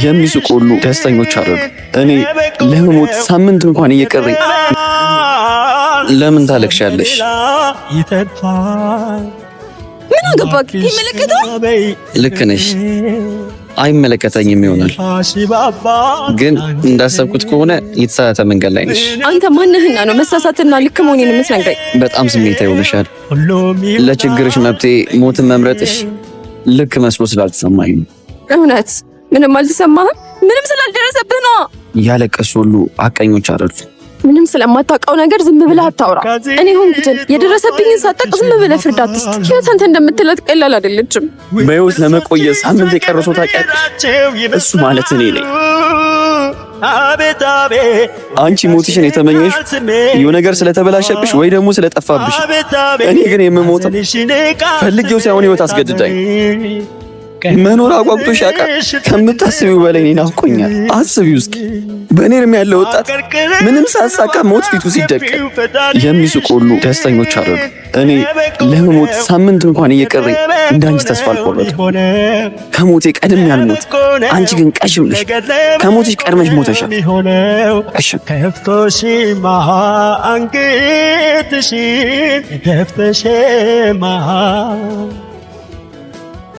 የሚስቁ ሁሉ ደስተኞች አይደሉ። እኔ ለመሞት ሳምንት እንኳን እየቀረኝ ለምን ታለቅሻለሽ? ምን አገባክ? ይመለከታል። ልክ ነሽ፣ አይመለከተኝም ይሆናል፣ ግን እንዳሰብኩት ከሆነ የተሳሳተ መንገድ ላይ ነሽ። አንተ ማንህና ነው መሳሳትና ልክ መሆኔን የምትነግረኝ? በጣም ስሜታዊ ሆነሻል። ለችግርሽ መብቴ ሞትን መምረጥሽ ልክ መስሎ ስላልተሰማኝ ነው። እውነት ምንም አልተሰማህም? ምንም ስላልደረሰብህ ነው። ያለቀሱ ሁሉ ሐቀኞች አይደሉ። ምንም ስለማታውቀው ነገር ዝም ብለህ አታውራ። እኔ ሆንኩትን የደረሰብኝን ሳታውቅ ዝም ብለህ ፍርድ አትስጥ። ህይወት አንተ እንደምትለት ቀላል አይደለችም። በህይወት ለመቆየት ሳምንት የቀረሰው ታውቂያለሽ? እሱ ማለት እኔ ነኝ። አንቺ ሞትሽን የተመኘሽ የሆነ ነገር ስለተበላሸብሽ ወይ ደግሞ ስለጠፋብሽ፣ እኔ ግን የምሞተው ፈልጌው ሳይሆን ህይወት አስገድዳኝ። መኖር አጓጉቶሽ ያውቃል? ከምታስቢው በላይ እኔ ናፍቆኛል። አስቢው እስኪ በእኔ እድሜ ያለ ወጣት ምንም ሳያሳካ ሞት ፊቱ ሲደቀን። የሚስቁ ሁሉ ደስተኞች አይደሉ። እኔ ለመሞት ሳምንት እንኳን እየቀረኝ እንዳንቺ ተስፋ አልቆረጥኩም። ከሞቴ ቀድሜ ያልሞት፣ አንቺ ግን ቀሽም ነሽ። ከሞትሽ ቀድመሽ ሞተሻል። ከፍቶሽማ አንገትሽን ደፍተሽማ